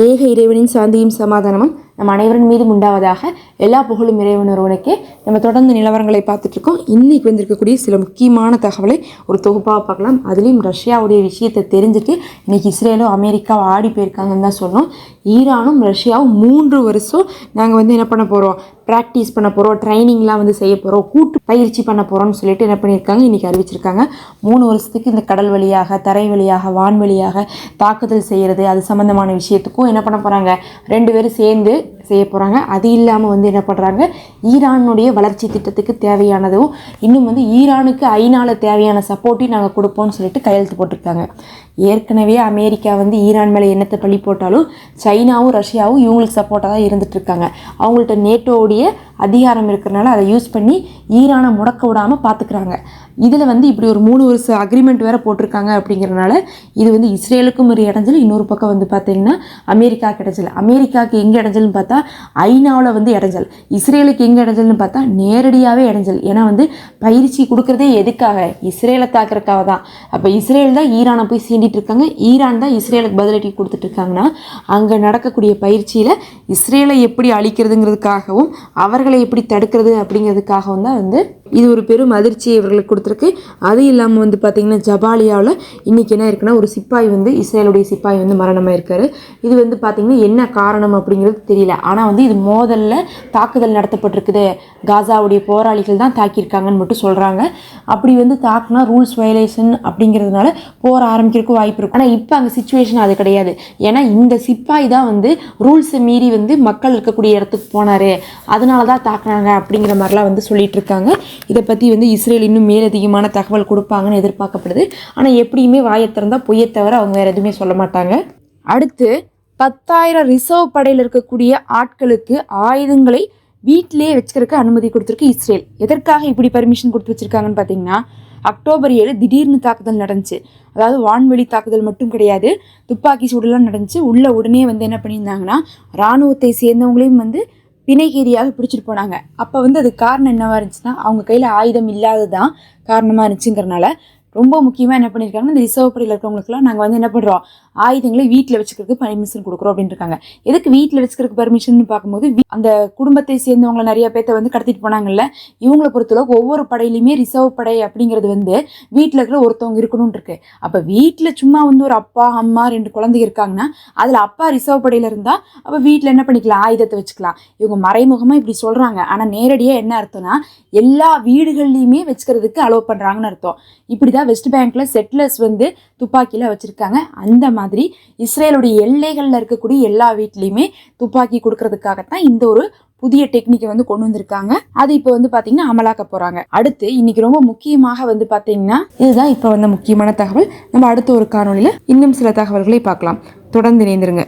ஏக இறைவனின் சாந்தியும் சமாதானமும் நம் அனைவரின் மீதும் உண்டாவதாக. எல்லா புகழும் இறைவன் ஒருவனுக்கே. நம்ம தொடர்ந்து நிலவரங்களை பார்த்துட்டு இருக்கோம். இன்னைக்கு வந்திருக்கக்கூடிய சில முக்கியமான தகவலை ஒரு தொகுப்பாக பார்க்கலாம். அதுலேயும் ரஷ்யாவுடைய விஷயத்தை தெரிஞ்சுட்டு இன்னைக்கு இஸ்ரேலும் அமெரிக்காவும் ஆடி போயிருக்காங்கன்னு தான் சொன்னோம். ஈரானும் ரஷ்யாவும் 3 வருஷம் நாங்கள் என்ன பண்ண போகிறோம், ப்ராக்டிஸ் பண்ண போகிறோம், ட்ரைனிங்லாம் செய்ய போகிறோம், கூட்டு பயிற்சி பண்ண போகிறோம்னு சொல்லிட்டு என்ன பண்ணியிருக்காங்க, இன்றைக்கி அறிவிச்சிருக்காங்க. 3 வருஷத்துக்கு இந்த கடல் வழியாக, தரை வழியாக, வான்வழியாக தாக்குதல் செய்கிறது, அது சம்மந்தமான விஷயத்துக்கும் என்ன பண்ண போகிறாங்க, 2 பேரும் சேர்ந்து செய்ய போகிறாங்க. அது இல்லாமல் என்ன பண்ணுறாங்க, ஈரானுடைய வளர்ச்சி திட்டத்துக்கு தேவையானதும் இன்னும் ஈரானுக்கு ஐநால தேவையான சப்போர்ட்டையும் நாங்கள் கொடுப்போம்னு சொல்லிட்டு கையெழுத்து போட்டிருக்காங்க. ஏற்கனவே அமெரிக்கா ஈரான் மேலே என்னத்தை பழி போட்டாலும் சைனாவும் ரஷ்யாவும் இவங்களுக்கு சப்போர்ட்டாக தான் இருந்துகிட்ருக்காங்க. அவங்கள்ட்ட நேட்டோடைய அதிகாரம் இருக்கிறனால அதை யூஸ் பண்ணி ஈரானை முடக்க விடாமல் பார்த்துக்கிறாங்க. இதில் இப்படி ஒரு 3 வருஷ அக்ரிமெண்ட் வேறு போட்டிருக்காங்க. அப்படிங்கிறனால இது இஸ்ரேலுக்கும் ஒரு இடைஞ்சல், இன்னொரு பக்கம் பார்த்தீங்கன்னா அமெரிக்காவுக்கு இடைஞ்சல். அமெரிக்காவுக்கு எங்கே இடைஞ்சல்னு பார்த்தா ஐநாவில் இடைஞ்சல், இஸ்ரேலுக்கு எங்கே இடைஞ்சல்னு பார்த்தா நேரடியாகவே இடைஞ்சல். ஏன்னா பயிற்சி கொடுக்குறதே எதுக்காக, இஸ்ரேலை தாக்குறதுக்காக தான். அப்போ இஸ்ரேல் தான் ஈரானை போய் சீண்டிட்டு இருக்காங்க, ஈரான் தான் இஸ்ரேலுக்கு பதிலடி கொடுத்துட்டு இருக்காங்கன்னா அங்கே நடக்கக்கூடிய பயிற்சியில் இஸ்ரேலை எப்படி அழிக்கிறதுங்கிறதுக்காகவும் அவர்களை எப்படி தடுக்கிறது அப்படிங்கிறதுக்காகவும் தான் இது ஒரு பெரும் அதிர்ச்சியை இவர்களுக்கு கொடுத்துருக்கு. அது இல்லாமல் பார்த்தீங்கன்னா ஜபாலியாவில் இன்றைக்கி என்ன இருக்குன்னா, ஒரு சிப்பாய் இஸ்ரேலுடைய சிப்பாய் மரணமாக இருக்கார். இது பார்த்தீங்கன்னா என்ன காரணம் அப்படிங்கிறது தெரியல. ஆனால் இது மோதலில் தாக்குதல் நடத்தப்பட்டிருக்குது, காசாவுடைய போராளிகள் தான் தாக்கியிருக்காங்கன்னு மட்டும் சொல்கிறாங்க. அப்படி தாக்குனா ரூல்ஸ் வயலேஷன் அப்படிங்கிறதுனால போர் ஆரம்பிக்கிறதுக்கு வாய்ப்பு இருக்கும். ஆனால் இப்போ அங்கே சிச்சுவேஷன் அது கிடையாது. ஏன்னா இந்த சிப்பாய் தான் ரூல்ஸை மீறி மக்கள் இருக்கக்கூடிய இடத்துக்கு போனார், அதனால தான் தாக்குனாங்க அப்படிங்கிற மாதிரிலாம் சொல்லிட்டு இருக்காங்க. இதை பற்றி இஸ்ரேல் இன்னும் மேலதிகமான தகவல் கொடுப்பாங்கன்னு எதிர்பார்க்கப்படுது. ஆனால் எப்படியுமே வாயை திறந்தால் பொய்யை தவிர அவங்க வேறு எதுவுமே சொல்ல மாட்டாங்க. அடுத்து 10,000 ரிசர்வ் படையில் இருக்கக்கூடிய ஆட்களுக்கு ஆயுதங்களை வீட்டிலேயே வச்சுக்கிறதுக்கு அனுமதி கொடுத்துருக்கு இஸ்ரேல். எதற்காக இப்படி பர்மிஷன் கொடுத்து வச்சுருக்காங்கன்னு பார்த்தீங்கன்னா, அக்டோபர் 7 திடீர்னு தாக்குதல் நடந்துச்சு. அதாவது வான்வெளி தாக்குதல் மட்டும் கிடையாது, துப்பாக்கி சூடுலாம் நடந்துச்சு. உள்ள உடனே என்ன பண்ணியிருந்தாங்கன்னா, இராணுவத்தை சேர்ந்தவங்களையும் பிணைகேரியாக பிடிச்சிட்டு போனாங்க. அப்போ அது காரணம் என்னவா இருந்துச்சுன்னா, அவங்க கையில் ஆயுதம் இல்லாததான் காரணமாக இருந்துச்சுங்கிறனால ரொம்ப முக்கியமாக என்ன பண்ணியிருக்காங்கன்னா, இந்த ரிசர்வ் படையில் இருக்கிறவங்களுக்குலாம் நாங்கள் என்ன பண்ணுறோம், ஆயுதங்களை வீட்டில் வச்சுக்கிறதுக்கு பர்மிஷன் கொடுக்குறோம் அப்படின்னு இருக்காங்க. எதுக்கு வீட்டில் வச்சுக்கிறதுக்கு பர்மிஷன் பார்க்கும்போது, அந்த குடும்பத்தை சேர்ந்தவங்களை நிறைய பேர்த்த கடத்திட்டு போனாங்கல்ல, இவங்களை பொறுத்தளவுக்கு ஒவ்வொரு படையிலையுமே ரிசர்வ் படை அப்படிங்கிறது வீட்டில் இருக்கிற ஒருத்தவங்க இருக்கணும்னு இருக்கு. அப்போ வீட்டில் சும்மா ஒரு அப்பா அம்மா 2 குழந்தைங்க இருக்காங்கன்னா, அதில் அப்பா ரிசர்வ் படையில் இருந்தால் அப்போ வீட்டில் என்ன பண்ணிக்கலாம், ஆயுதத்தை வச்சுக்கலாம். இவங்க மறைமுகமாக இப்படி சொல்கிறாங்க. ஆனால் நேரடியாக என்ன அர்த்தம்னா, எல்லா வீடுகள்லையுமே வச்சுக்கிறதுக்கு அலோவ் பண்ணுறாங்கன்னு அர்த்தம். இப்படி தான் வெஸ்ட் பேங்க்ல செட்டிலர்ஸ் துப்பாக்கியில் வச்சுருக்காங்க. அந்த மாதிரி இஸ்ரேலுடைய எல்லைகளில் இருக்கக்கூடிய எல்லா வீட்லேயுமே துப்பாக்கி கொடுக்கறதுக்காகத்தான் இந்த ஒரு புதிய டெக்னிக்கை கொண்டு வந்திருக்காங்க. அது இப்போ பார்த்தீங்கன்னா அமலாக்க போகிறாங்க. அடுத்து இன்னைக்கு ரொம்ப முக்கியமாக பார்த்தீங்கன்னா, இதுதான் இப்போ முக்கியமான தகவல். நம்ம அடுத்த ஒரு காணொலியில் இன்னும் சில தகவல்களை பார்க்கலாம். தொடர்ந்து இணைந்திருங்க.